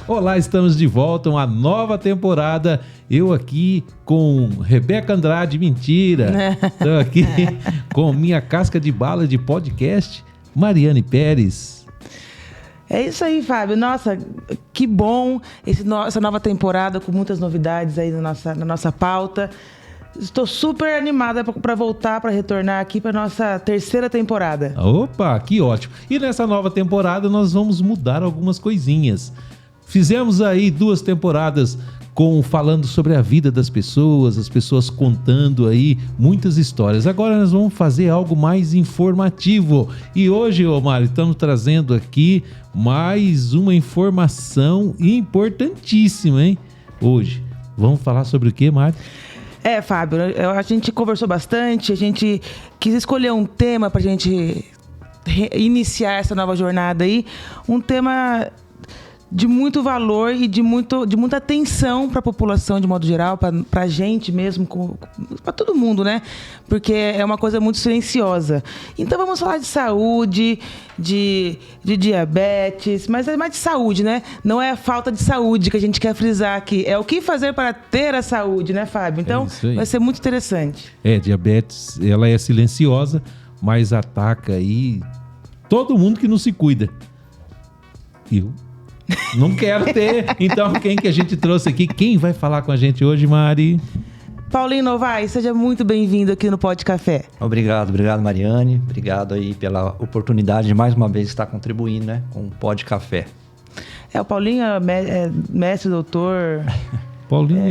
Olá, estamos de volta, uma nova temporada. Eu aqui com Rebeca Andrade, mentira. Estou aqui com minha casca de bala de podcast, Mariane Pérez. É isso aí, Fábio. Nossa, que bom essa nova temporada com muitas novidades aí na nossa pauta. Estou super animada para voltar, para retornar aqui para nossa terceira temporada. Opa, que ótimo. E nessa nova temporada nós vamos mudar algumas coisinhas. Fizemos aí 2 temporadas falando sobre a vida das pessoas, as pessoas contando aí muitas histórias. Agora nós vamos fazer algo mais informativo. E hoje, Mário, estamos trazendo aqui mais uma informação importantíssima, hein? Hoje. Vamos falar sobre o quê, Mário? Fábio, a gente conversou bastante, a gente quis escolher um tema para a gente iniciar essa nova jornada aí. Um tema de muito valor e de muita atenção para a população de modo geral, para a gente mesmo, para todo mundo, né? Porque é uma coisa muito silenciosa. Então vamos falar de saúde, de diabetes, mas é mais de saúde, né? Não é a falta de saúde que a gente quer frisar aqui, é o que fazer para ter a saúde, né, Fábio? Então vai ser muito interessante. Diabetes, ela é silenciosa, mas ataca aí todo mundo que não se cuida. Eu não quero ter. Então, quem que a gente trouxe aqui? Quem vai falar com a gente hoje, Mari? Paulinho Novaes, seja muito bem-vindo aqui no Pod Café. Obrigado, Mariane. Obrigado aí pela oportunidade de mais uma vez estar contribuindo, né, com o Pod Café. O Paulinho é mestre, doutor. Paulinho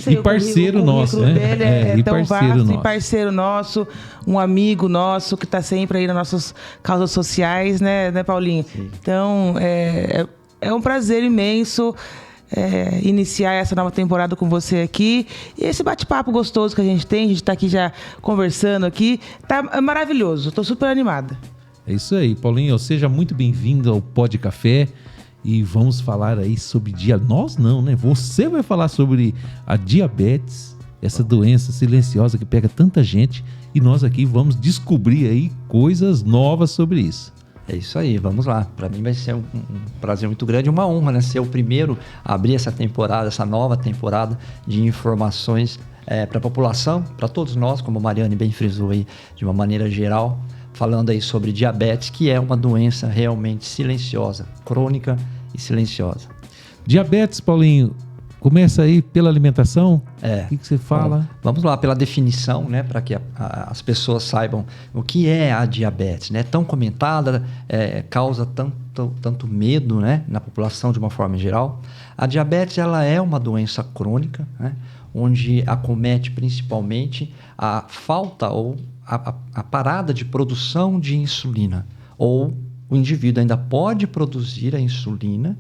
e parceiro nosso, né? Dele é tão vasto, e parceiro nosso, um amigo nosso que está sempre aí nas nossas causas sociais, né Paulinho? Sim. Então, é um prazer imenso iniciar essa nova temporada com você aqui. E esse bate-papo gostoso que a gente está aqui já conversando aqui, tá maravilhoso. Estou super animada. É isso aí, Paulinho. Seja muito bem-vindo ao Pod Café. E vamos falar aí sobre nós não, né? Você vai falar sobre a diabetes, essa doença silenciosa que pega tanta gente. E nós aqui vamos descobrir aí coisas novas sobre isso. É isso aí, vamos lá. Para mim vai ser um prazer muito grande, uma honra, né? Ser o primeiro a abrir essa temporada, essa nova temporada de informações para a população, para todos nós, como a Mariane bem frisou aí, de uma maneira geral, falando aí sobre diabetes, que é uma doença realmente silenciosa, crônica e silenciosa. Diabetes, Paulinho, começa aí pela alimentação? O que você fala? Bom, vamos lá, pela definição, né, para que as pessoas saibam o que é a diabetes, né? Tão comentada, causa tanto medo, né, na população de uma forma geral. A diabetes, ela é uma doença crônica, né, onde acomete principalmente a falta ou a parada de produção de insulina, ou o indivíduo ainda pode produzir a insulina.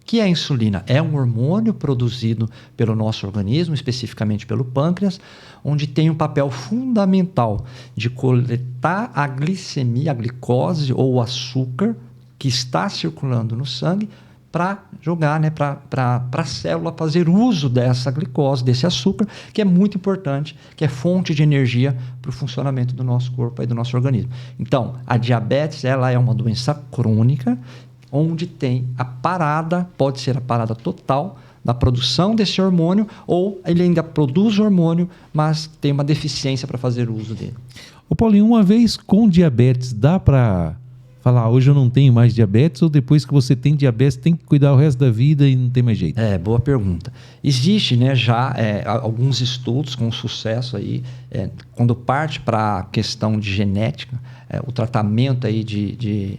Que é a insulina? É um hormônio produzido pelo nosso organismo, especificamente pelo pâncreas, onde tem um papel fundamental de coletar a glicemia, a glicose ou o açúcar que está circulando no sangue para jogar, né, para a célula fazer uso dessa glicose, desse açúcar, que é muito importante, que é fonte de energia para o funcionamento do nosso corpo e do nosso organismo. Então, a diabetes, ela é uma doença crônica, onde tem a parada, pode ser a parada total da produção desse hormônio, ou ele ainda produz o hormônio, mas tem uma deficiência para fazer uso dele. Ô Paulinho, uma vez com diabetes, dá para falar, hoje eu não tenho mais diabetes, ou depois que você tem diabetes, tem que cuidar o resto da vida e não tem mais jeito? Boa pergunta. Existe, né, já alguns estudos com sucesso aí, quando parte para a questão de genética, o tratamento aí de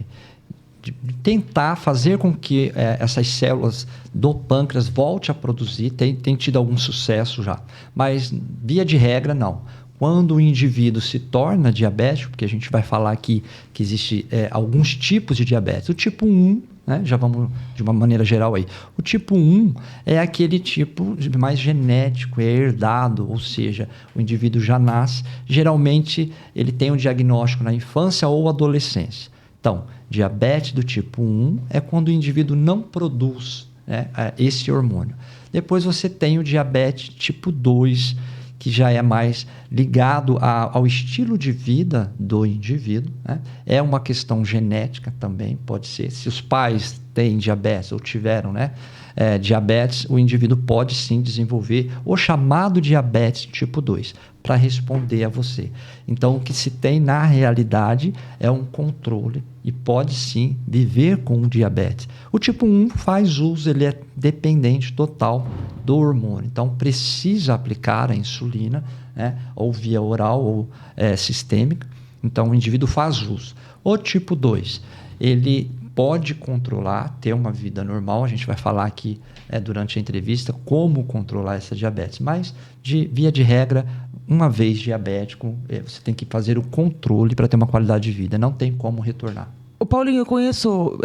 tentar fazer com que essas células do pâncreas volte a produzir, tem tido algum sucesso já, mas via de regra não. Quando o indivíduo se torna diabético, porque a gente vai falar aqui que existe alguns tipos de diabetes, o tipo 1, né, já vamos de uma maneira geral aí, o tipo 1 é aquele tipo mais genético, é herdado, ou seja, o indivíduo já nasce, geralmente ele tem um diagnóstico na infância ou adolescência. Então, diabetes do tipo 1 é quando o indivíduo não produz, né, esse hormônio. Depois você tem o diabetes tipo 2, que já é mais ligado ao estilo de vida do indivíduo, né? É uma questão genética também, pode ser. Se os pais têm diabetes ou tiveram, né? diabetes, o indivíduo pode sim desenvolver o chamado diabetes tipo 2, para responder a você. Então, o que se tem na realidade é um controle e pode sim viver com o diabetes. O tipo 1 faz uso, ele é dependente total do hormônio. Então, precisa aplicar a insulina, né, ou via oral ou sistêmica. Então, o indivíduo faz uso. O tipo 2, ele pode controlar, ter uma vida normal. A gente vai falar aqui durante a entrevista como controlar essa diabetes. Mas, via de regra, uma vez diabético, você tem que fazer o controle para ter uma qualidade de vida. Não tem como retornar. Ô Paulinho, eu conheço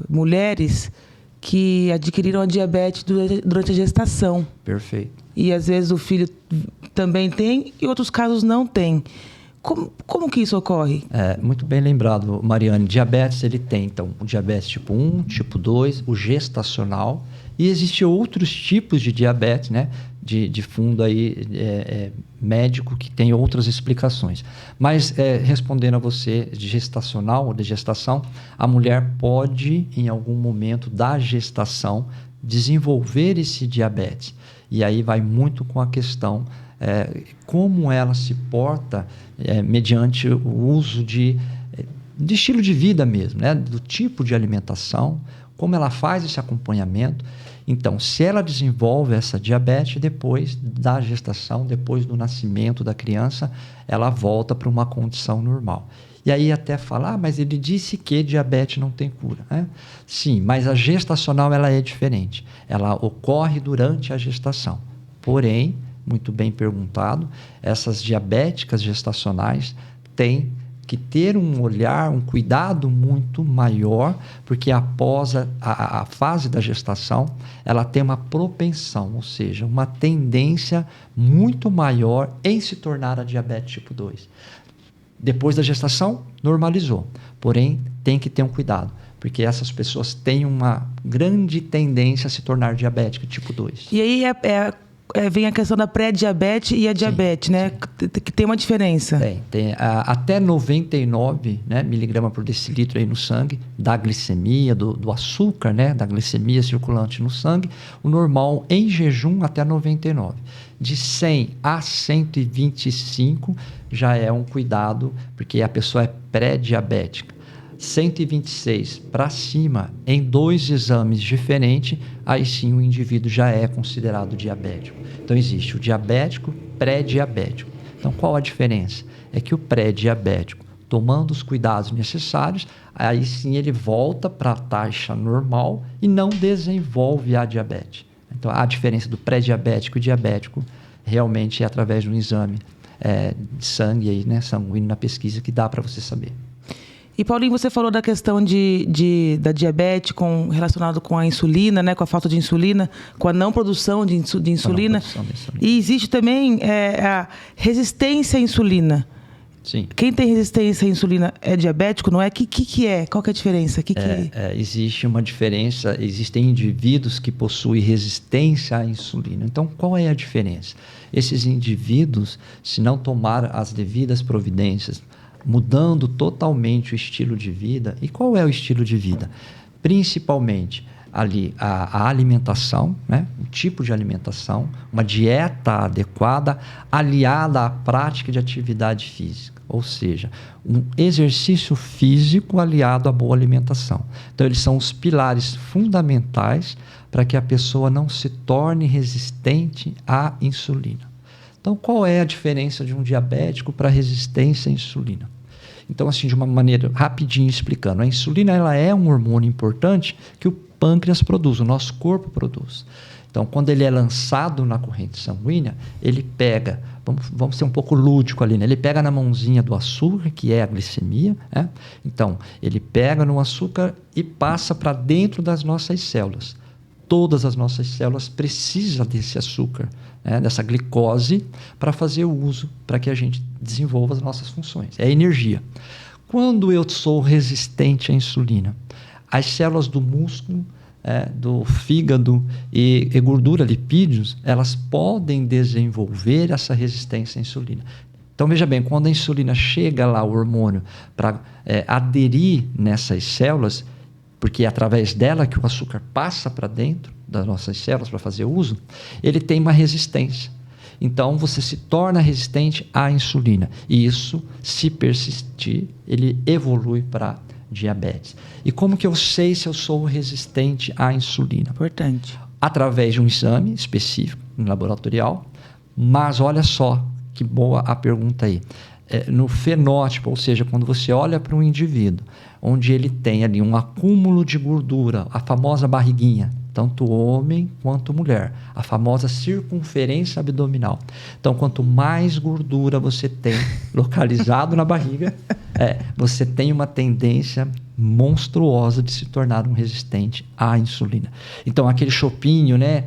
mulheres que adquiriram a diabetes durante a gestação. Perfeito. E às vezes o filho também tem e outros casos não tem. Como que isso ocorre? Muito bem lembrado, Mariane. Diabetes, ele tem, então, o diabetes tipo 1, tipo 2, o gestacional. E existem outros tipos de diabetes, né? De fundo aí, médico, que tem outras explicações. Mas, respondendo a você, de gestacional ou de gestação, a mulher pode, em algum momento da gestação, desenvolver esse diabetes. E aí vai muito com a questão como ela se porta mediante o uso de estilo de vida mesmo, né? Do tipo de alimentação, como ela faz esse acompanhamento. Então, se ela desenvolve essa diabetes depois da gestação, depois do nascimento da criança, ela volta para uma condição normal. E aí até falar, mas ele disse que diabetes não tem cura, né? Sim, mas a gestacional ela é diferente. Ela ocorre durante a gestação. Porém, muito bem perguntado, essas diabéticas gestacionais têm que ter um olhar, um cuidado muito maior, porque após a fase da gestação, ela tem uma propensão, ou seja, uma tendência muito maior em se tornar a diabetes tipo 2. Depois da gestação, normalizou. Porém, tem que ter um cuidado, porque essas pessoas têm uma grande tendência a se tornar diabética tipo 2. E aí vem a questão da pré-diabetes e a diabetes, sim, né? Sim. Que tem uma diferença. Tem até 99, né, miligrama por decilitro aí no sangue, da glicemia, do açúcar, né, da glicemia circulante no sangue, o normal em jejum até 99. De 100 a 125 já é um cuidado, porque a pessoa é pré-diabética. 126 para cima, em 2 exames diferentes, aí sim o indivíduo já é considerado diabético. Então existe o diabético, pré-diabético. Então qual a diferença? É que o pré-diabético, tomando os cuidados necessários, aí sim ele volta para a taxa normal e não desenvolve a diabetes. Então a diferença do pré-diabético e diabético realmente é através de um exame de sangue aí, né, sanguíneo na pesquisa, que dá para você saber. E Paulinho, você falou da questão da diabetes relacionado com a insulina, né, com a falta de insulina, com a não produção de insulina. E existe também a resistência à insulina. Sim. Quem tem resistência à insulina é diabético, não é? Que é? Qual que é a diferença? Existe uma diferença. Existem indivíduos que possuem resistência à insulina. Então, qual é a diferença? Esses indivíduos, se não tomar as devidas providências, mudando totalmente o estilo de vida. E qual é o estilo de vida? Principalmente ali a alimentação, né? O tipo de alimentação, uma dieta adequada aliada à prática de atividade física, ou seja, um exercício físico aliado à boa alimentação. Então, eles são os pilares fundamentais para que a pessoa não se torne resistente à insulina. Então, qual é a diferença de um diabético para resistência à insulina? Então, assim, de uma maneira rapidinho explicando, a insulina ela é um hormônio importante que o pâncreas produz, o nosso corpo produz. Então, quando ele é lançado na corrente sanguínea, ele pega, vamos ser um pouco lúdico ali, né? Ele pega na mãozinha do açúcar, que é a glicemia, né? Então, ele pega no açúcar e passa para dentro das nossas células. Todas as nossas células precisam desse açúcar, né, dessa glicose, para fazer o uso, para que a gente desenvolva as nossas funções. É energia. Quando eu sou resistente à insulina, as células do músculo, do fígado e gordura, lipídios, elas podem desenvolver essa resistência à insulina. Então, veja bem, quando a insulina chega lá, o hormônio, para aderir nessas células, porque é através dela que o açúcar passa para dentro das nossas células para fazer uso, ele tem uma resistência. Então, você se torna resistente à insulina. E isso, se persistir, ele evolui para diabetes. E como que eu sei se eu sou resistente à insulina? Importante. Através de um exame específico, laboratorial. Mas olha só que boa a pergunta aí. No fenótipo, ou seja, quando você olha para um indivíduo, onde ele tem ali um acúmulo de gordura, a famosa barriguinha, tanto homem quanto mulher, a famosa circunferência abdominal. Então, quanto mais gordura você tem localizado na barriga, você tem uma tendência monstruosa de se tornar um resistente à insulina. Então, aquele chopinho, né?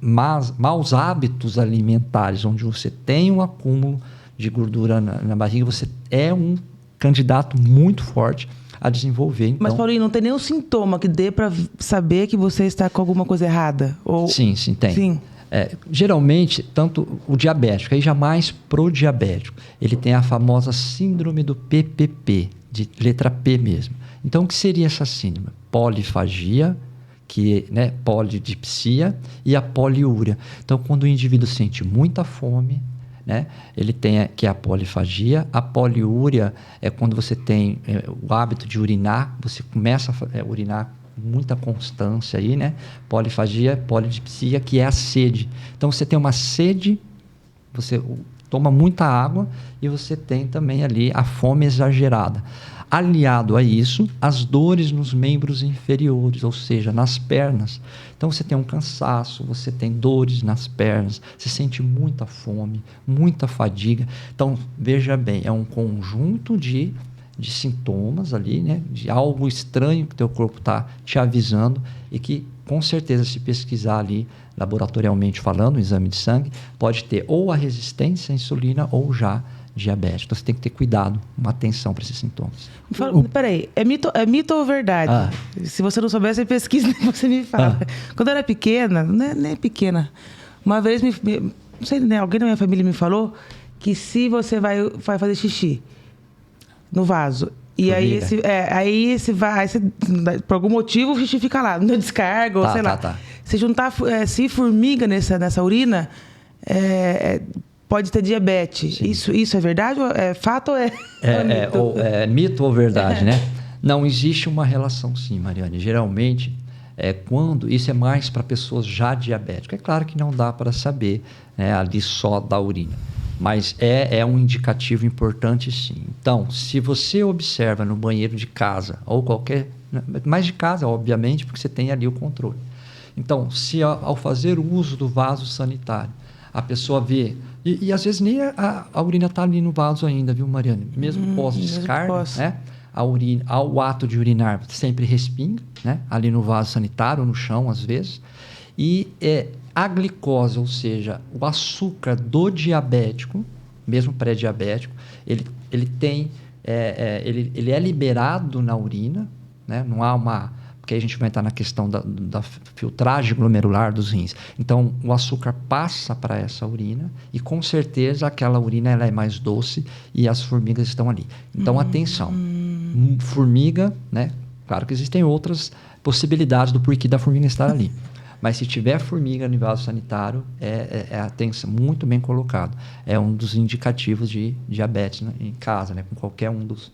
Maus hábitos alimentares, onde você tem um acúmulo de gordura na barriga, você é um candidato muito forte a desenvolver. Então... Mas, Paulinho, não tem nenhum sintoma que dê para saber que você está com alguma coisa errada? Ou... Sim, tem. Sim. Geralmente, tanto o diabético, aí já mais pro diabético, ele tem a famosa síndrome do PPP, de letra P mesmo. Então, o que seria essa síndrome? Polifagia, polidipsia e a poliúria. Então, quando o indivíduo sente muita fome, né, ele tem que é a polifagia. A poliúria é quando você tem o hábito de urinar, você começa a urinar com muita constância aí, né? Polifagia, polidipsia, que é a sede. Então, você tem uma sede, você toma muita água e você tem também ali a fome exagerada. Aliado a isso, as dores nos membros inferiores, ou seja, nas pernas. Então, você tem um cansaço, você tem dores nas pernas, você sente muita fome, muita fadiga. Então, veja bem, é um conjunto de sintomas ali, né? De algo estranho que o teu corpo está te avisando e que, com certeza, se pesquisar ali, laboratorialmente falando, o exame de sangue, pode ter ou a resistência à insulina ou já diabetes. Então, você tem que ter cuidado, uma atenção para esses sintomas. Peraí, é mito ou verdade? Se você não souber, você pesquisa e você me fala. Quando eu era pequena, nem pequena, uma vez, não sei, né, alguém da minha família me falou que se você vai fazer xixi no vaso, e aí você por algum motivo o xixi fica lá, não descarga, ou sei lá. Se juntar, se formiga nessa urina, pode ter diabetes. Isso é verdade? É fato ou é mito ou verdade, né? Não existe uma relação, sim, Mariane. Geralmente, quando isso é mais para pessoas já diabéticas. É claro que não dá para saber, né, ali só da urina. Mas é um indicativo importante, sim. Então, se você observa no banheiro de casa, ou qualquer... mais de casa, obviamente, porque você tem ali o controle. Então, se ao fazer uso do vaso sanitário, a pessoa vê... E às vezes nem a urina está ali no vaso ainda, viu, Mariane? Mesmo pós-descarga, né? O ato de urinar sempre respinga, né? Ali no vaso sanitário, ou no chão, às vezes. E a glicose, ou seja, o açúcar do diabético, mesmo pré-diabético, ele tem... ele é liberado na urina, né? Não há uma... Porque aí a gente vai entrar na questão da filtragem glomerular dos rins. Então, o açúcar passa para essa urina e, com certeza, aquela urina ela é mais doce e as formigas estão ali. Então, atenção. Formiga, né? Claro que existem outras possibilidades do porquê da formiga estar ali. Mas se tiver formiga no vaso sanitário, atenção, muito bem colocado. É um dos indicativos de diabetes, né, em casa, né, com qualquer um dos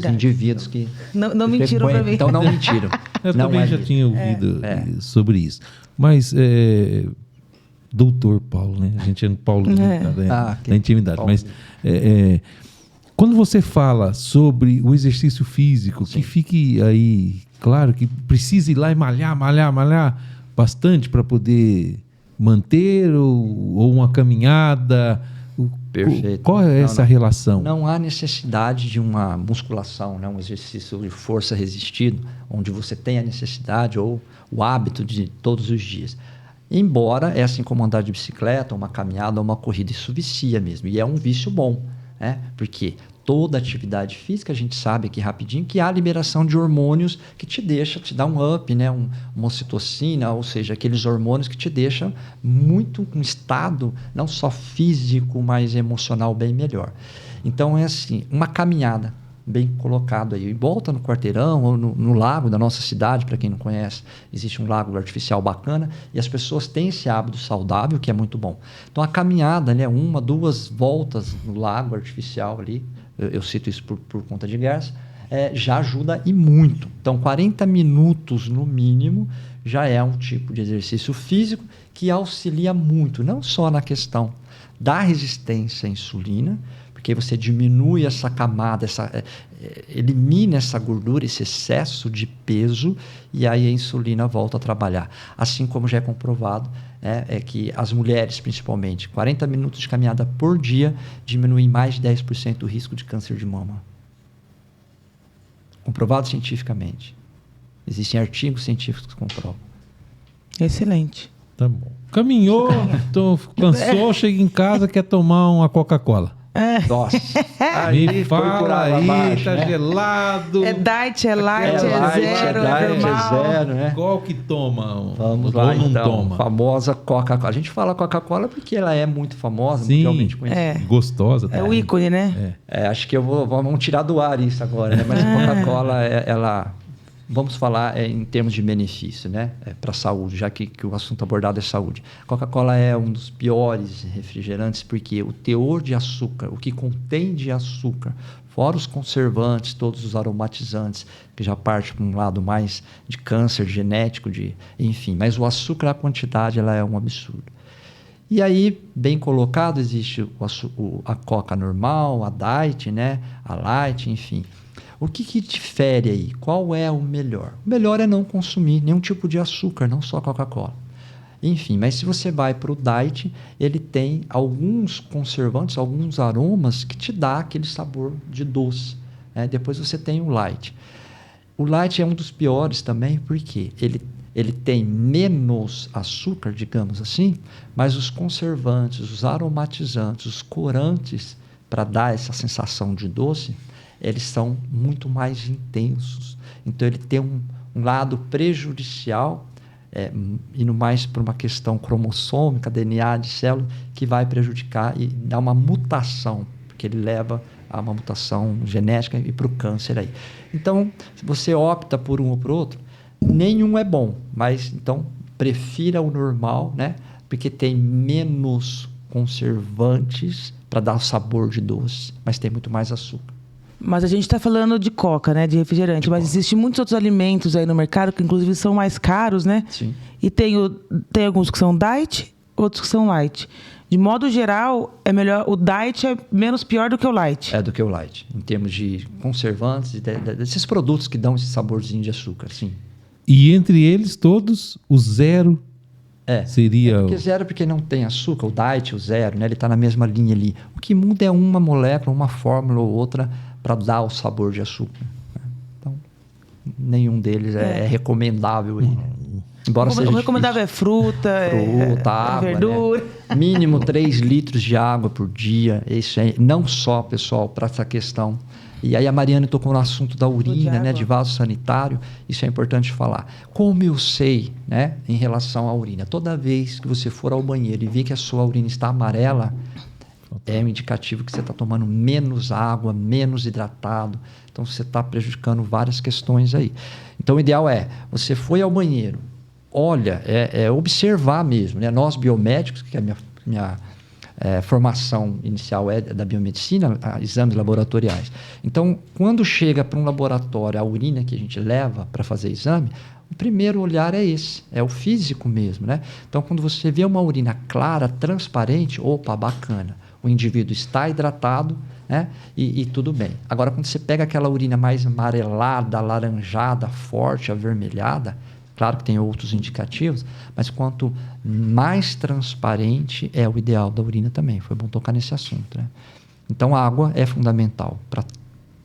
indivíduos que... Não mentiram para mim. Então, não mentiram. Eu também já tinha ouvido sobre isso. Mas, doutor Paulo, né? A gente é Paulo da intimidade. Paulo. Mas, quando você fala sobre o exercício físico, sim, que fique aí, claro, que precisa ir lá e malhar bastante para poder manter ou uma caminhada. Perfeito. Qual é essa relação? Não há necessidade de uma musculação, né? Um exercício de força resistido, onde você tem a necessidade ou o hábito de todos os dias. Embora é assim como andar de bicicleta, uma caminhada ou uma corrida, isso vicia mesmo. E é um vício bom, né? Porque toda atividade física, a gente sabe aqui rapidinho que há liberação de hormônios que te dá um up, né? Uma ocitocina, ou seja, aqueles hormônios que te deixam muito um estado não só físico, mas emocional bem melhor. Então é assim, uma caminhada, bem colocado aí. E volta no quarteirão ou no lago da nossa cidade, para quem não conhece, existe um lago artificial bacana e as pessoas têm esse hábito saudável, que é muito bom. Então, a caminhada, né, 1, 2 voltas no lago artificial ali, eu cito isso por conta de Gerson, já ajuda e muito. Então, 40 minutos no mínimo já é um tipo de exercício físico que auxilia muito, não só na questão da resistência à insulina, porque você diminui essa camada, elimina essa gordura, esse excesso de peso, e aí a insulina volta a trabalhar. Assim como já é comprovado, é que as mulheres, principalmente, 40 minutos de caminhada por dia diminuem mais de 10% o risco de câncer de mama. Comprovado cientificamente. Existem artigos científicos que comprovam. Excelente. Tá bom. Caminhou, cansou, chega em casa, quer tomar uma Coca-Cola. Nossa. Me fala aí, abaixo, tá né? gelado. É diet, é light, light, zero, é diet, normal. zero, né? Qual que toma? Vamos Ou lá, não então. toma? Famosa Coca-Cola. A gente fala Coca-Cola porque ela é muito famosa, Sim, mundialmente conhecida. gostosa. É o ícone, né? Acho que vamos tirar do ar isso agora, né? Mas a Coca-Cola, ela... Vamos falar em termos de benefício, né? Para a saúde, já que o assunto abordado é saúde. Coca-Cola é um dos piores refrigerantes porque o teor de açúcar, o que contém de açúcar, fora os conservantes, todos os aromatizantes, que já parte para um lado mais de câncer genético, enfim. Mas o açúcar, a quantidade, ela é um absurdo. E aí, bem colocado, existe a Coca normal, a Diet, né? A Light, enfim. O que difere aí? Qual é o melhor? O melhor é não consumir nenhum tipo de açúcar, não só Coca-Cola. Enfim, mas se você vai para o Diet, ele tem alguns conservantes, alguns aromas que te dá aquele sabor de doce. Depois você tem o Light. O Light é um dos piores também, porque ele tem menos açúcar, digamos assim, mas os conservantes, os aromatizantes, os corantes, para dar essa sensação de doce, eles são muito mais intensos. Então, ele tem um lado prejudicial, indo mais para uma questão cromossômica, DNA de célula, que vai prejudicar e dar uma mutação, porque ele leva a uma mutação genética e para o câncer aí. Então, se você opta por um ou por outro, nenhum é bom, mas então prefira o normal, né? Porque tem menos conservantes para dar o sabor de doce, mas tem muito mais açúcar. Mas a gente está falando de coca, né? De refrigerante. Mas existem muitos outros alimentos aí no mercado que, inclusive, são mais caros, né? Sim. E tem alguns que são diet, outros que são light. De modo geral, é melhor. O diet é menos pior do que o light. Do que o light. Em termos de conservantes, desses produtos que dão esse saborzinho de açúcar, sim. E entre eles todos, o zero seria... Porque zero porque não tem açúcar. O diet, o zero, né? Ele está na mesma linha ali. O que muda é uma molécula, uma fórmula ou outra para dar o sabor de açúcar. Então, nenhum deles é recomendável. Embora seja o recomendável difícil. é fruta, água, verdura. Né? Mínimo 3 litros de água por dia. Isso é não só, pessoal, para essa questão. E aí a Mariana tocou no assunto da urina, né, de vaso sanitário. Isso é importante falar. Como eu sei, né, em relação à urina? Toda vez que você for ao banheiro e ver que a sua urina está amarela, é um indicativo que você está tomando menos água, menos hidratado. Então, você está prejudicando várias questões aí. Então, o ideal você foi ao banheiro, olha, observar mesmo. Né? Nós, biomédicos, que a minha formação inicial é da biomedicina, exames laboratoriais. Então, quando chega para um laboratório a urina que a gente leva para fazer exame, o primeiro olhar é esse, é o físico mesmo. Né? Então, quando você vê uma urina clara, transparente, opa, bacana. O indivíduo está hidratado, né? E tudo bem. Agora, quando você pega aquela urina mais amarelada, alaranjada, forte, avermelhada, claro que tem outros indicativos, mas quanto mais transparente é o ideal da urina também. Foi bom tocar nesse assunto. Né? Então, a água é fundamental para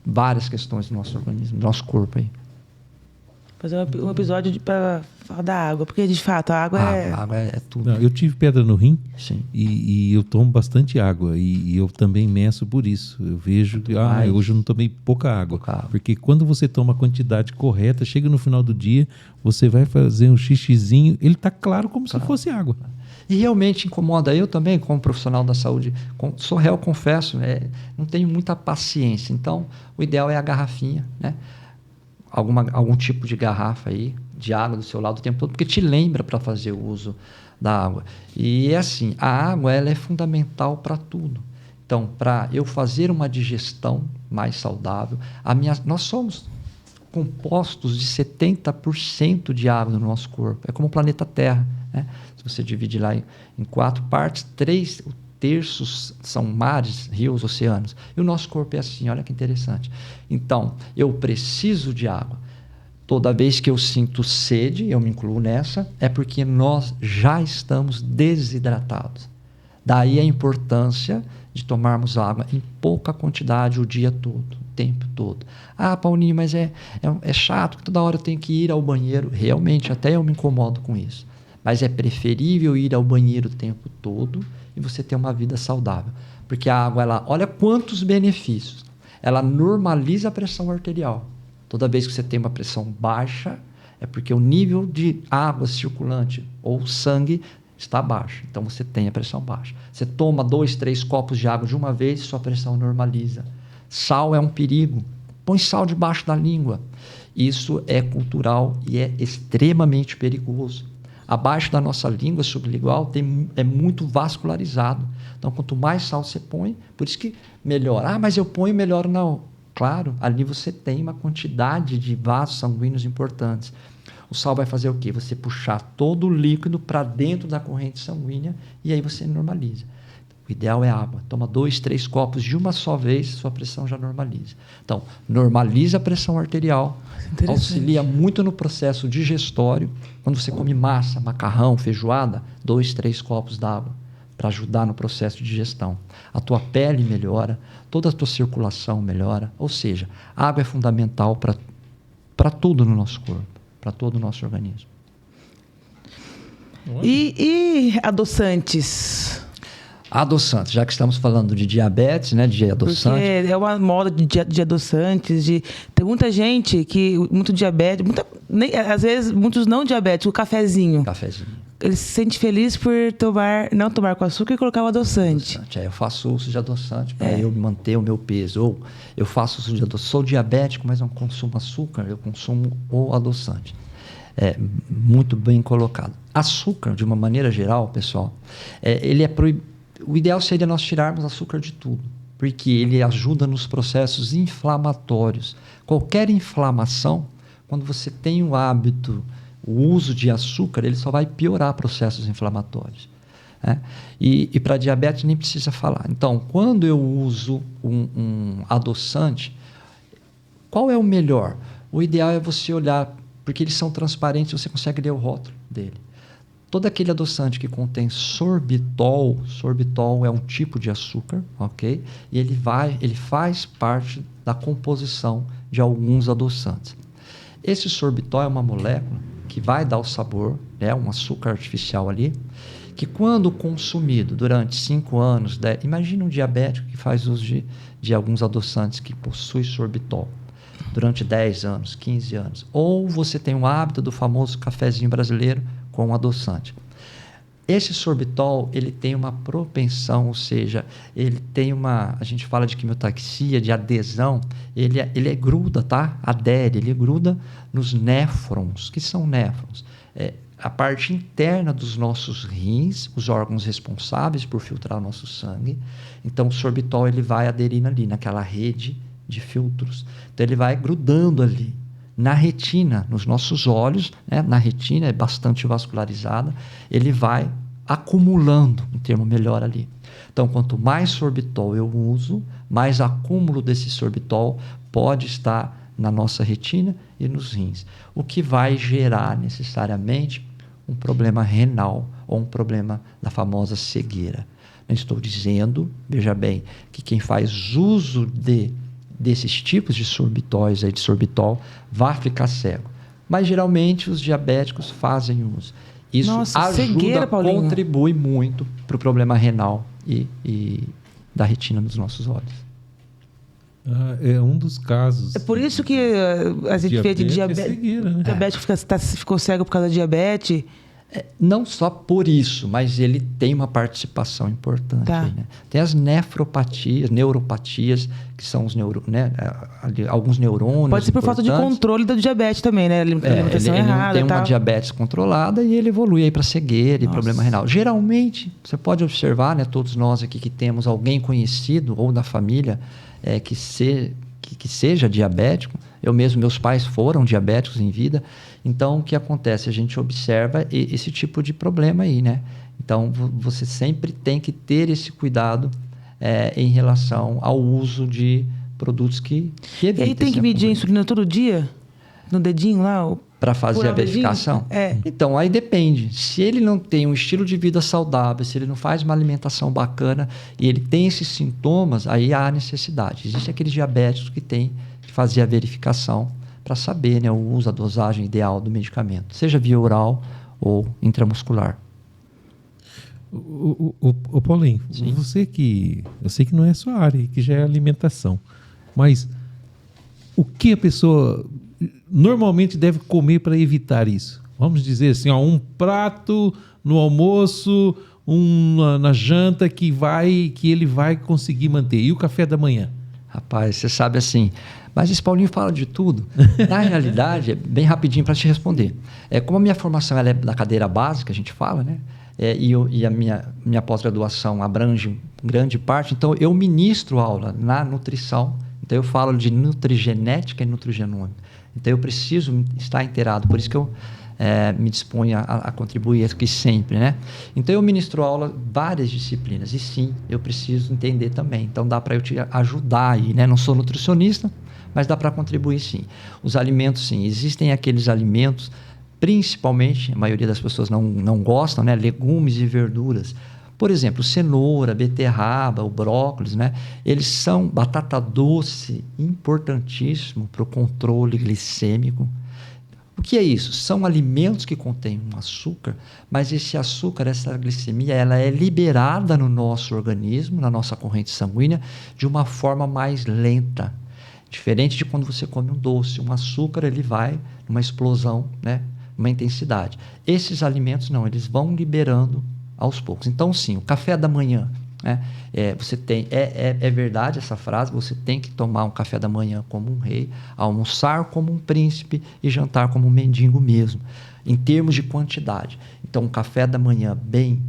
várias questões do nosso organismo, do nosso corpo aí. Fazer um episódio para falar da água, porque de fato a água é... A água é tudo. Não, eu tive pedra no rim. Sim. E eu tomo bastante água. E eu também meço por isso. Eu vejo que hoje eu não tomei pouca água. Porque quando você toma a quantidade correta, chega no final do dia, você vai fazer um xixizinho, ele tá claro como se fosse água. E realmente incomoda. Eu também, como profissional da saúde, sou réu, confesso, não tenho muita paciência. Então, o ideal é a garrafinha, né? Algum tipo de garrafa aí, de água do seu lado o tempo todo, porque te lembra para fazer o uso da água. E é assim, a água ela é fundamental para tudo. Então, para eu fazer uma digestão mais saudável, nós somos compostos de 70% de água no nosso corpo. É como o planeta Terra, né? Se você divide lá em 4 partes, 3 terços são mares, rios, oceanos. E o nosso corpo é assim, olha que interessante. Então, eu preciso de água. Toda vez que eu sinto sede, eu me incluo nessa, é porque nós já estamos desidratados. Daí a importância de tomarmos água em pouca quantidade o dia todo, o tempo todo. Ah, Paulinho, mas é chato, que toda hora eu tenho que ir ao banheiro. Realmente, até eu me incomodo com isso. Mas é preferível ir ao banheiro o tempo todo e você ter uma vida saudável. Porque a água, olha quantos benefícios. Ela normaliza a pressão arterial. Toda vez que você tem uma pressão baixa, é porque o nível de água circulante ou sangue está baixo. Então, você tem a pressão baixa. Você toma 2, 3 copos de água de uma vez, sua pressão normaliza. Sal é um perigo. Põe sal debaixo da língua. Isso é cultural e é extremamente perigoso. Abaixo da nossa língua sublingual é muito vascularizado. Então, quanto mais sal você põe, por isso que melhora. Ah, mas eu ponho e melhora. Não. Claro, ali você tem uma quantidade de vasos sanguíneos importantes. O sal vai fazer o quê? Você puxar todo o líquido para dentro da corrente sanguínea e aí você normaliza. O ideal é água. Toma 2, 3 copos de uma só vez, sua pressão já normaliza. Então, normaliza a pressão arterial, auxilia muito no processo digestório. Quando você come massa, macarrão, feijoada, 2, 3 copos d'água para ajudar no processo de digestão. A tua pele melhora, toda a tua circulação melhora. Ou seja, a água é fundamental para tudo no nosso corpo, para todo o nosso organismo. E adoçantes? Adoçantes, já que estamos falando de diabetes, né, de adoçante. Porque é uma moda de adoçantes, tem muita gente que, muito diabético, às vezes muitos não diabéticos, o cafezinho. Ele se sente feliz por não tomar com açúcar e colocar o adoçante. Eu faço uso de adoçante para eu manter o meu peso. Ou eu faço uso de adoçante, sou diabético, mas não consumo açúcar, eu consumo o adoçante. Muito bem colocado. Açúcar, de uma maneira geral, pessoal, ele é proibido. O ideal seria nós tirarmos açúcar de tudo, porque ele ajuda nos processos inflamatórios. Qualquer inflamação, quando você tem o hábito, o uso de açúcar, ele só vai piorar processos inflamatórios. Né? E para diabetes nem precisa falar. Então, quando eu uso um adoçante, qual é o melhor? O ideal é você olhar, porque eles são transparentes, você consegue ler o rótulo dele. Todo aquele adoçante que contém sorbitol é um tipo de açúcar, ok? E ele faz parte da composição de alguns adoçantes. Esse sorbitol é uma molécula que vai dar o sabor, um açúcar artificial ali, que quando consumido durante 5 anos, imagina um diabético que faz uso de alguns adoçantes que possuem sorbitol durante 10 anos, 15 anos. Ou você tem o hábito do famoso cafezinho brasileiro com adoçante. Esse sorbitol, ele tem uma propensão, ou seja, ele tem a gente fala de quimiotaxia, de adesão, ele gruda, tá? Adere, ele gruda nos néfrons. O que são néfrons? A parte interna dos nossos rins, os órgãos responsáveis por filtrar o nosso sangue. Então, o sorbitol, ele vai aderindo ali, naquela rede de filtros. Então, ele vai grudando ali. Na retina, nos nossos olhos, na retina é bastante vascularizada, ele vai acumulando, um termo melhor ali. Então, quanto mais sorbitol eu uso, mais acúmulo desse sorbitol pode estar na nossa retina e nos rins, o que vai gerar necessariamente um problema renal ou um problema da famosa cegueira. Não estou dizendo, veja bem, que quem faz uso desses tipos de sorbitóis, de sorbitol, vai ficar cego. Mas geralmente os diabéticos fazem uso. Isso Nossa, cegueira, ajuda, Paulinho. contribui muito para o problema renal e da retina dos nossos olhos. É um dos casos. É por isso que a gente vê de Diabetes é cegueira, né? diabético ficou cego por causa da diabetes. Não só por isso, mas ele tem uma participação importante. Tá. Aí, né? Tem as nefropatias, neuropatias, que são os alguns neurônios. Pode ser por falta de controle da diabetes também, né? Alimentação Ele não errada tem e uma tal. diabetes controlada e ele evolui aí para cegueira e Nossa. problema renal. Geralmente, você pode observar, né, todos nós aqui que temos alguém conhecido ou da família que seja diabético. Eu mesmo, meus pais foram diabéticos em vida. Então, o que acontece? A gente observa esse tipo de problema aí, né? Então, você sempre tem que ter esse cuidado em relação ao uso de produtos que evitem. E aí tem que medir a insulina todo dia? No dedinho lá? Para fazer furar a o dedinho? verificação? Então, aí depende. Se ele não tem um estilo de vida saudável, se ele não faz uma alimentação bacana e ele tem esses sintomas, aí há necessidade. Existem aqueles diabéticos que têm que fazer a verificação para saber, né, o uso, a dosagem ideal do medicamento, seja via oral ou intramuscular. O Paulinho, Sim. eu sei que não é a sua área, que já é alimentação, mas o que a pessoa normalmente deve comer para evitar isso? Vamos dizer assim, um prato no almoço, na janta que ele vai conseguir manter. E o café da manhã? Rapaz, você sabe assim, mas esse Paulinho fala de tudo. Na realidade, é bem rapidinho para te responder. Como a minha formação ela é da cadeira básica, a gente fala, né? E a minha pós-graduação abrange grande parte, então eu ministro aula na nutrição, então eu falo de nutrigenética e nutrigenômica. Então eu preciso estar inteirado, por isso que eu me disponho a contribuir aqui sempre, né? Então eu ministro aula várias disciplinas e sim, eu preciso entender também. Então dá para eu te ajudar aí, né? Não sou nutricionista, mas dá para contribuir sim. Os alimentos sim, existem aqueles alimentos, principalmente, a maioria das pessoas não gostam, né? Legumes e verduras. Por exemplo, cenoura, beterraba, o brócolis, né? Eles são batata doce, importantíssimo para o controle glicêmico. O que é isso? São alimentos que contêm um açúcar, mas esse açúcar, essa glicemia, ela é liberada no nosso organismo, na nossa corrente sanguínea, de uma forma mais lenta. Diferente de quando você come um doce, um açúcar, ele vai numa explosão, né? Uma intensidade. Esses alimentos não, eles vão liberando aos poucos. Então, sim, o café da manhã, né? Você tem, é verdade essa frase, você tem que tomar um café da manhã como um rei, almoçar como um príncipe e jantar como um mendigo mesmo, em termos de quantidade. Então, um café da manhã bem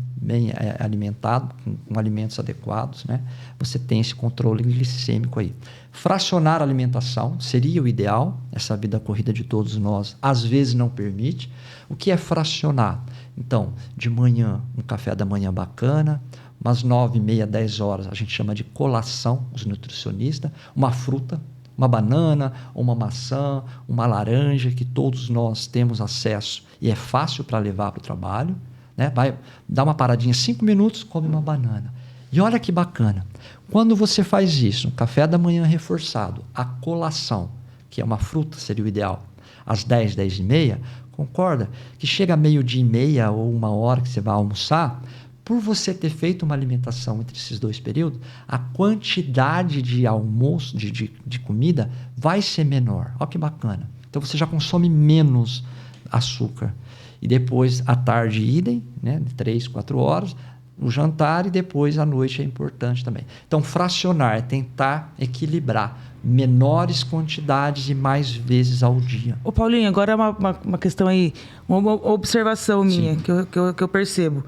alimentado, com alimentos adequados, né? Você tem esse controle glicêmico aí. Fracionar a alimentação seria o ideal, essa vida corrida de todos nós às vezes não permite. O que é fracionar? Então, de manhã, um café da manhã bacana, umas 9h30, 10 horas, a gente chama de colação, os nutricionistas, uma fruta, uma banana, uma maçã, uma laranja, que todos nós temos acesso e é fácil para levar para o trabalho, né? Vai dar uma paradinha, 5 minutos, come uma banana. E olha que bacana, quando você faz isso, um café da manhã reforçado, a colação, que é uma fruta, seria o ideal, às 10, 10h30, concorda? Que chega a 12h30 ou 1h que você vai almoçar, por você ter feito uma alimentação entre esses dois períodos, a quantidade de almoço, de comida, vai ser menor. Olha que bacana. Então, você já consome menos açúcar. E depois, à tarde, idem, né? 3, 4 horas, o jantar e depois à noite é importante também. Então, fracionar é tentar equilibrar menores quantidades e mais vezes ao dia. Ô Paulinho, agora uma questão aí, uma observação minha que eu percebo.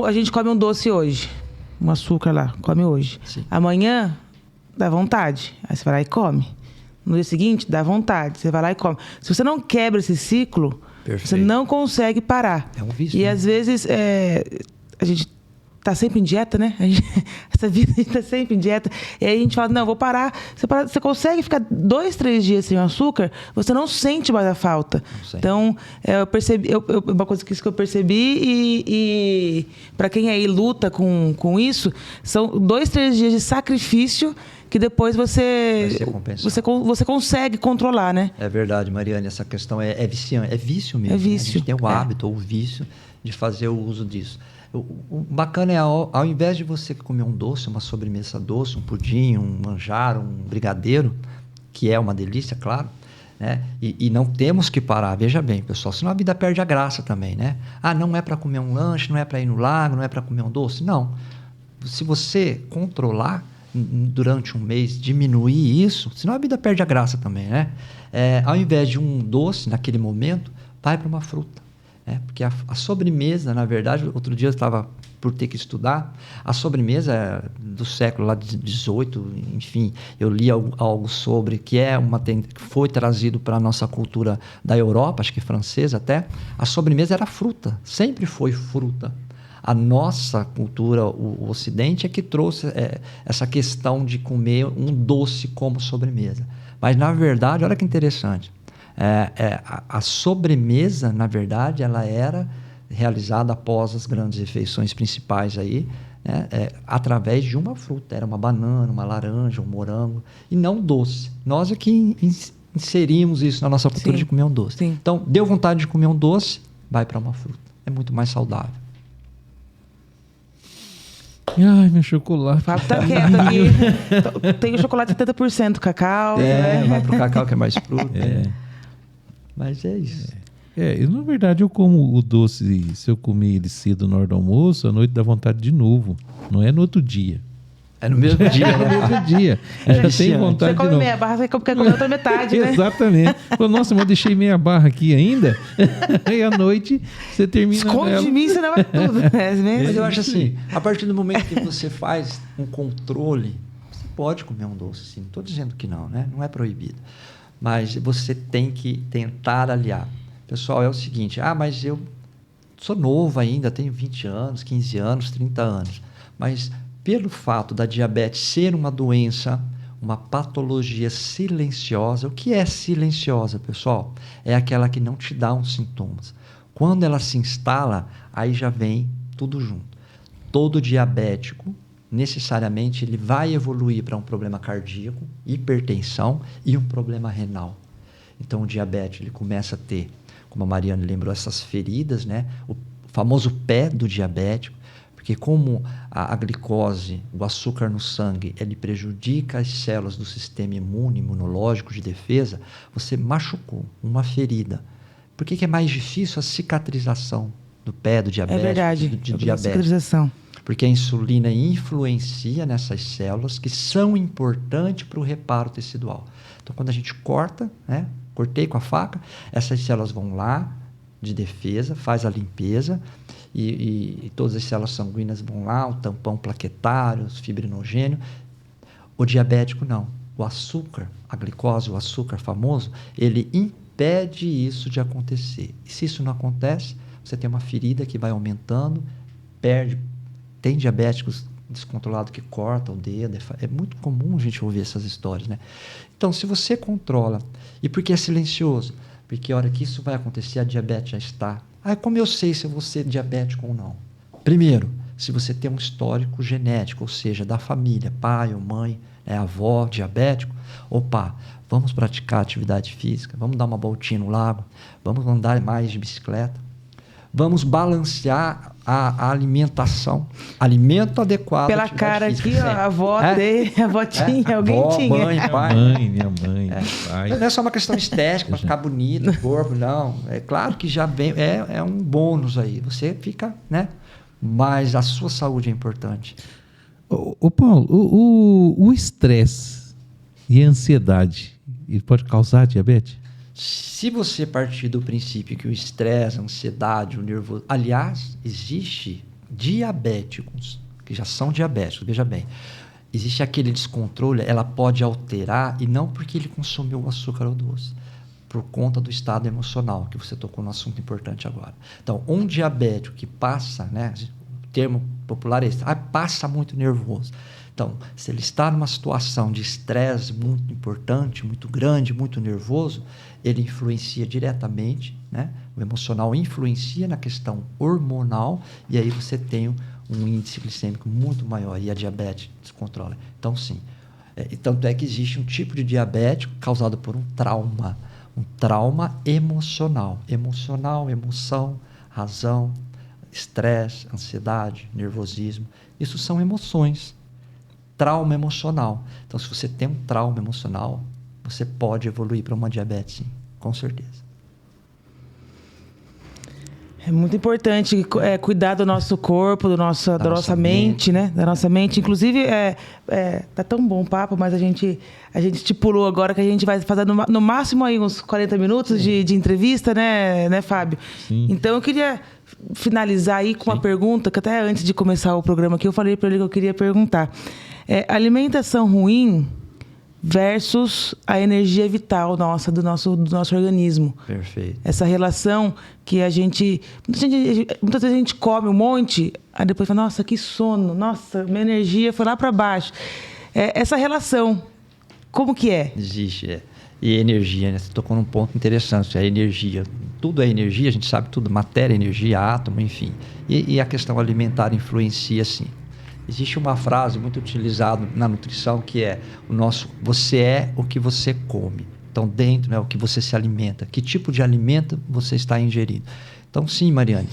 A gente come um doce hoje, um açúcar lá, come hoje. Sim. Amanhã, dá vontade, aí você vai lá e come. No dia seguinte, dá vontade, você vai lá e come. Se você não quebra esse ciclo, Perfeito. você não consegue parar. É um vício. E né? às vezes a gente tá sempre em dieta, né? Essa vida a gente tá sempre em dieta. E aí a gente fala, não, vou parar. Você consegue ficar 2, 3 dias sem açúcar, você não sente mais a falta. Então, eu percebi, uma coisa que eu percebi e para quem aí luta com isso, são 2, 3 dias de sacrifício que depois Vai você ser compensado. você consegue controlar, né? É verdade, Mariane, essa questão é viciante, é vício mesmo. É né? vício, A gente tem o é. hábito ou o vício de fazer o uso disso. O bacana é, ao invés de você comer um doce, uma sobremesa doce, um pudim, um manjar, um brigadeiro, que é uma delícia, claro, né? E não temos que parar, veja bem, pessoal, senão a vida perde a graça também, né? Ah, não é para comer um lanche, não é para ir no lago, não é para comer um doce, não. Se você controlar durante um mês, diminuir isso, senão a vida perde a graça também, né? Ao invés de um doce naquele momento, vai para uma fruta. Porque a sobremesa, na verdade, outro dia eu estava por ter que estudar, a sobremesa do século lá de 18, enfim, eu li algo sobre que foi trazido para a nossa cultura da Europa, acho que francesa até, a sobremesa era fruta, sempre foi fruta. A nossa cultura, o Ocidente, é que trouxe essa questão de comer um doce como sobremesa. Mas, na verdade, olha que interessante, a sobremesa, na verdade, ela era realizada após as grandes refeições principais aí, né, através de uma fruta. Era uma banana, uma laranja, um morango, e não doce. Nós é que inserimos isso na nossa cultura de comer um doce. Sim. Então, deu vontade de comer um doce, vai para uma fruta. É muito mais saudável. Ai, meu chocolate. O Fábio tá quieto aqui. Tem o chocolate 70% cacau. Né? Vai pro cacau que é mais fruta. Mas é isso. Na verdade, eu como o doce, se eu comer ele cedo na hora do almoço, à noite dá vontade de novo. Não é no outro dia. É no mesmo dia, É no né? mesmo dia. Já tem vontade Você de come novo. meia barra, você quer comer outra metade, né? Exatamente. Nossa, mas eu deixei meia barra aqui ainda. E à noite você termina Esconde ela. de mim, você não vai tudo. Mas eu acho assim, a partir do momento que você faz um controle, você pode comer um doce, sim. Não estou dizendo que não, né? Não é proibido. Mas você tem que tentar aliar. Pessoal, é o seguinte, mas eu sou novo ainda, tenho 20 anos, 15 anos, 30 anos. Mas pelo fato da diabetes ser uma doença, uma patologia silenciosa, o que é silenciosa, pessoal? É aquela que não te dá uns sintomas. Quando ela se instala, aí já vem tudo junto. Todo diabético, necessariamente, ele vai evoluir para um problema cardíaco, hipertensão e um problema renal. Então, o diabetes, ele começa a ter, como a Mariane lembrou, essas feridas, né? O famoso pé do diabético, porque como a glicose, o açúcar no sangue, ele prejudica as células do sistema imunológico de defesa, você machucou uma ferida. Por que é mais difícil a cicatrização do pé do diabético? É verdade, de a diabetes? cicatrização. Porque a insulina influencia nessas células que são importantes para o reparo tecidual. Então, quando a gente corta, né, cortei com a faca, essas células vão lá de defesa, faz a limpeza e todas as células sanguíneas vão lá, o tampão plaquetário, os fibrinogênio. O diabético não. O açúcar, a glicose, o açúcar famoso, ele impede isso de acontecer. E se isso não acontece, você tem uma ferida que vai aumentando, perde. Tem diabéticos descontrolados que cortam o dedo. É muito comum a gente ouvir essas histórias, né? Então, se você controla, e por que é silencioso? Porque a hora que isso vai acontecer, a diabetes já está. Como eu sei se eu vou ser diabético ou não? Primeiro, se você tem um histórico genético, ou seja, da família, pai ou mãe, avó, diabético, vamos praticar atividade física, vamos dar uma voltinha no lago, vamos andar mais de bicicleta, vamos balancear a alimentação, alimento adequado. Pela cara aqui, ó, a avó a avó tinha, alguém avó, tinha. Mãe, pai. Minha mãe, pai. Não é só uma questão estética, para ficar bonito, o corpo, não. É claro que já vem, é um bônus aí. Você fica, né? Mas a sua saúde é importante. Ô Paulo, o estresse e a ansiedade, ele pode causar diabetes? Se você partir do princípio que o estresse, a ansiedade, o nervoso... Aliás, existe diabéticos, que já são diabéticos, veja bem. Existe aquele descontrole, ela pode alterar, e não porque ele consumiu o açúcar ou doce, por conta do estado emocional, que você tocou no assunto importante agora. Então, um diabético que passa, né, o termo popular é esse, passa muito nervoso. Então, se ele está numa situação de estresse muito importante, muito grande, muito nervoso, ele influencia diretamente, né? O emocional influencia na questão hormonal, e aí você tem um índice glicêmico muito maior, e a diabetes descontrola. Então, sim, E tanto é que existe um tipo de diabetes causado por um trauma emocional. Emoção, razão, estresse, ansiedade, nervosismo. Isso são emoções. Trauma emocional. Então, se você tem um trauma emocional, você pode evoluir para uma diabetes, sim, com certeza. É muito importante cuidar do nosso corpo, da nossa mente, né? Da nossa mente. Inclusive, tá tão bom o papo, mas a gente estipulou agora que a gente vai fazer no máximo aí uns 40 minutos de entrevista, né, Fábio? Sim. Então, eu queria finalizar aí com uma pergunta, que até antes de começar o programa aqui, eu falei para ele que eu queria perguntar. Alimentação ruim versus a energia vital do nosso organismo. Perfeito. Essa relação que muitas vezes a gente come um monte, aí depois fala, nossa, que sono, nossa, minha energia foi lá para baixo. Essa relação, como que é? Existe, E energia, né? Você tocou num ponto interessante, a energia. Tudo é energia, a gente sabe tudo, matéria, energia, átomo, enfim. E a questão alimentar influencia, sim. Existe uma frase muito utilizada na nutrição que é você é o que você come. Então, dentro, né, o que você se alimenta. Que tipo de alimento você está ingerindo. Então, sim, Mariane,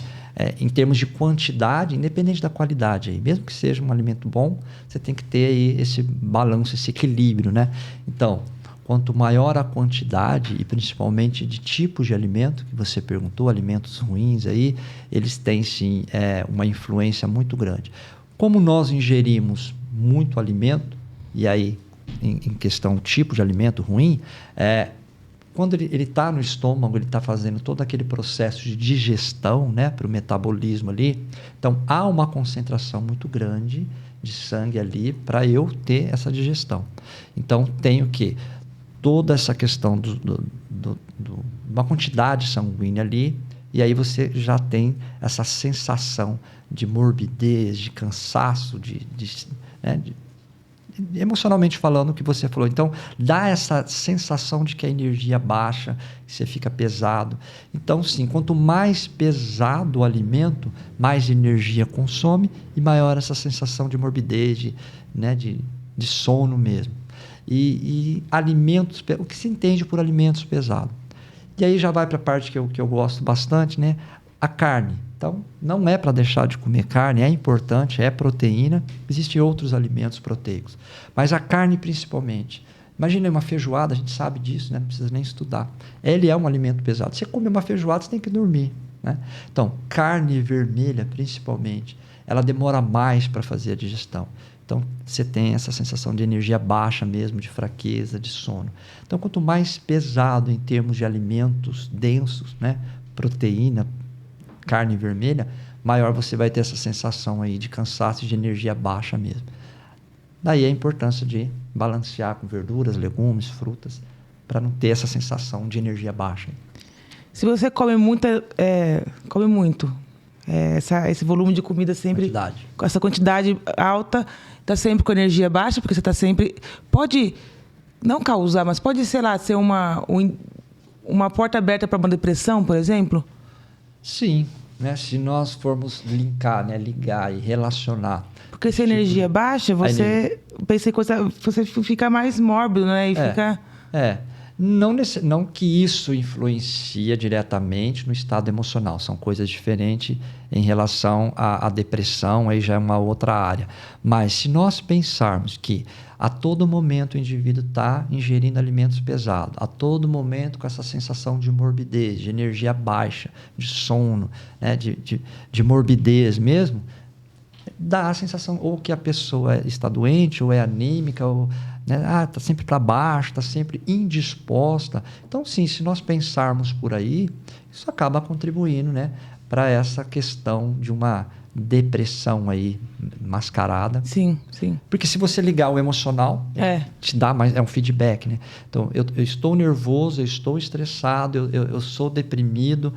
em termos de quantidade, independente da qualidade, aí, mesmo que seja um alimento bom, você tem que ter aí esse balanço, esse equilíbrio, né? Então, quanto maior a quantidade, e principalmente de tipos de alimento, que você perguntou, alimentos ruins aí, eles têm, sim, uma influência muito grande. Como nós ingerimos muito alimento, e aí, em questão tipo de alimento ruim, quando ele está no estômago, ele está fazendo todo aquele processo de digestão, né, para o metabolismo ali. Então, há uma concentração muito grande de sangue ali para eu ter essa digestão. Então, tenho que toda essa questão de uma quantidade sanguínea ali, e aí você já tem essa sensação de morbidez, de cansaço, emocionalmente falando, o que você falou. Então, dá essa sensação de que a energia baixa, que você fica pesado. Então, sim, quanto mais pesado o alimento, mais energia consome e maior essa sensação de morbidez, de sono mesmo. E alimentos, o que se entende por alimentos pesados? E aí já vai para a parte que eu gosto bastante, né? A carne. Então, não é para deixar de comer carne, é importante, é proteína. Existem outros alimentos proteicos. Mas a carne, principalmente. Imagina uma feijoada, a gente sabe disso, né? Não precisa nem estudar. Ele é um alimento pesado. Você come uma feijoada, você tem que dormir, né? Então, carne vermelha, principalmente, ela demora mais para fazer a digestão. Então, você tem essa sensação de energia baixa mesmo, de fraqueza, de sono. Então, quanto mais pesado em termos de alimentos densos, né? Proteína, carne vermelha, maior você vai ter essa sensação aí de cansaço e de energia baixa mesmo. Daí a importância de balancear com verduras, legumes, frutas, para não ter essa sensação de energia baixa. Se você come muito, esse volume de comida sempre... Com essa quantidade alta, está sempre com energia baixa, porque você está sempre... Pode não causar, mas pode, sei lá, ser uma porta aberta para uma depressão, por exemplo? Sim, né? Se nós formos ligar e relacionar... Porque se a energia baixa, você fica mais mórbido, né? Não que isso influencia diretamente no estado emocional. São coisas diferentes em relação à depressão, aí já é uma outra área. Mas se nós pensarmos que a todo momento o indivíduo está ingerindo alimentos pesados, a todo momento com essa sensação de morbidez, de energia baixa, de sono, né, de morbidez mesmo, dá a sensação ou que a pessoa está doente, ou é anímica, ou está sempre para baixo, está sempre indisposta. Então, sim, se nós pensarmos por aí, isso acaba contribuindo, né, para essa questão de uma depressão aí mascarada. Sim, sim. Porque se você ligar o emocional, te dá mais, é um feedback, né? Então, eu estou nervoso, eu estou estressado, eu sou deprimido.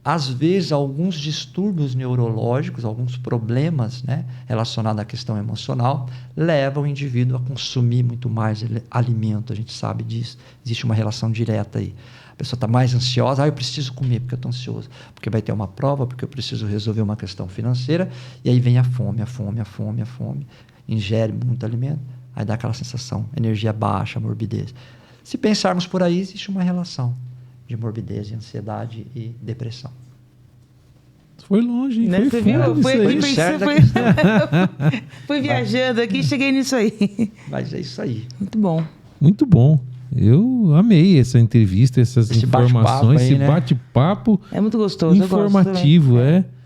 Às vezes, alguns distúrbios neurológicos, alguns problemas, né, relacionados à questão emocional, levam o indivíduo a consumir muito mais alimento. A gente sabe disso. Existe uma relação direta aí. A pessoa está mais ansiosa. Eu preciso comer porque eu estou ansioso. Porque vai ter uma prova, porque eu preciso resolver uma questão financeira. E aí vem a fome. Ingere muito alimento. Aí dá aquela sensação, energia baixa, morbidez. Se pensarmos por aí, existe uma relação de morbidez, ansiedade e depressão. Foi longe, hein? Né? Foi Você viu? fundo Foi isso aqui aí. pensando, fui viajando aqui e cheguei nisso aí. Mas é isso aí. Muito bom. Muito bom. Eu amei essa entrevista, essas Esse informações, bate-papo aí, esse né? bate-papo É muito gostoso. informativo, eu gosto também.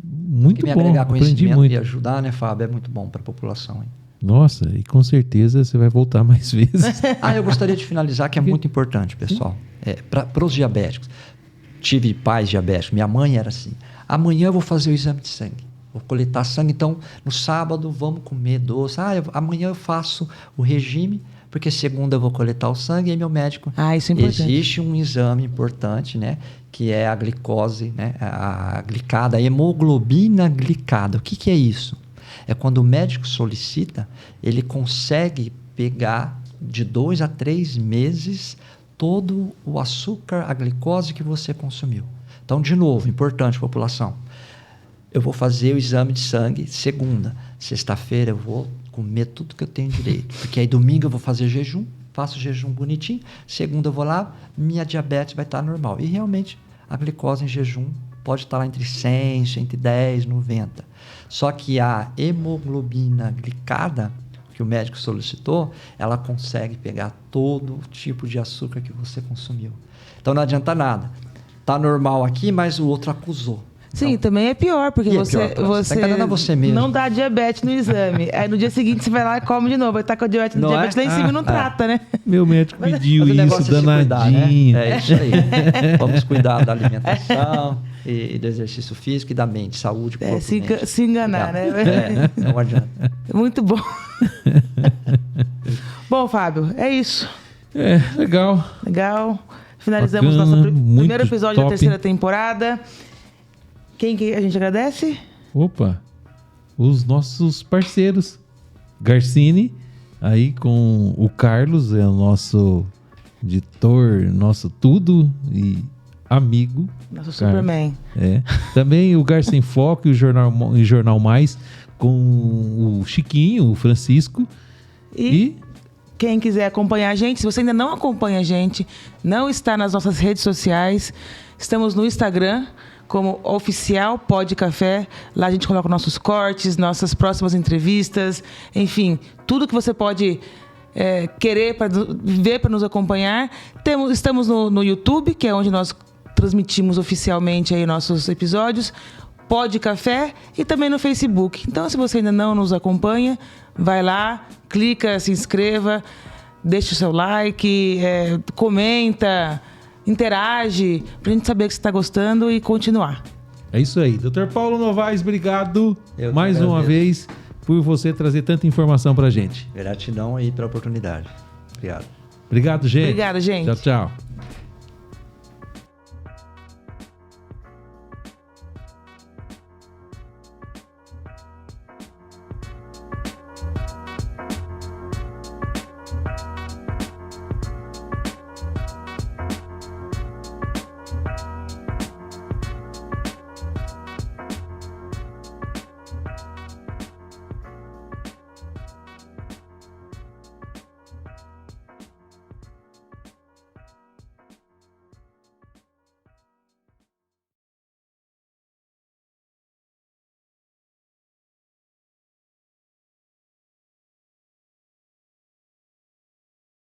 Muito Que me bom. agregar Aprendi conhecimento muito. e ajudar, né, Fábio? É muito bom para a população. Hein? Nossa, e com certeza você vai voltar mais vezes. Eu gostaria de finalizar, que é muito importante, pessoal. Para os diabéticos. Tive pais diabéticos. Minha mãe era assim. Amanhã eu vou fazer o exame de sangue. Vou coletar sangue. Então, no sábado, vamos comer doce. Amanhã eu faço o regime, porque segunda eu vou coletar o sangue. E aí meu médico... Isso é importante. Existe um exame importante, né? Que é a glicose, né? A glicada, a hemoglobina glicada. O que é isso? É quando o médico solicita, ele consegue pegar de 2 a 3 meses todo o açúcar, a glicose que você consumiu. Então, de novo, importante, população. Eu vou fazer o exame de sangue segunda. Sexta-feira eu vou comer tudo que eu tenho direito. Porque aí domingo eu vou fazer jejum, faço jejum bonitinho. Segunda eu vou lá, minha diabetes vai estar normal. E realmente, a glicose em jejum pode estar lá entre 100, 110, 90. Só que a hemoglobina glicada, que o médico solicitou, ela consegue pegar todo tipo de açúcar que você consumiu. Então não adianta nada. Tá normal aqui, mas o outro acusou. Sim, Então, também é pior, porque você tá enganando a você mesmo. não dá diabetes no exame. Aí no dia seguinte você vai lá e come de novo. Vai estar com a diabetes, Não diabetes é? lá em cima e não trata, né? Meu médico pediu mas o negócio isso, é se cuidar, danadinho. né? É isso aí. Vamos cuidar da alimentação e do exercício físico e da mente, saúde, corpo, mente. Se enganar, né? Não adianta. Muito bom. Bom, Fábio, é isso. Legal. Legal. Finalizamos Bacana, nosso muito primeiro episódio top. da 3ª temporada. Quem que a gente agradece? Opa, os nossos parceiros. Garcini, aí com o Carlos, é o nosso editor, nosso tudo e amigo. Nosso Carlos. Superman. Também o Garça em Foco e o Jornal Mais com o Chiquinho, o Francisco. E quem quiser acompanhar a gente, se você ainda não acompanha a gente, não está nas nossas redes sociais, estamos no Instagram como Oficial Pod Café. Lá a gente coloca nossos cortes, nossas próximas entrevistas, enfim, tudo que você pode querer ver para nos acompanhar. Estamos no YouTube, que é onde nós transmitimos oficialmente aí nossos episódios, Pod Café, e também no Facebook. Então, se você ainda não nos acompanha, vai lá, clica, se inscreva, deixa o seu like, comenta, interage, pra gente saber que você está gostando e continuar. É isso aí. Dr. Paulo Novaes, obrigado Eu que mais uma agradeço. vez por você trazer tanta informação pra gente. Gratidão aí pela oportunidade. Obrigado. Obrigado, gente. Obrigada, gente. Tchau, tchau.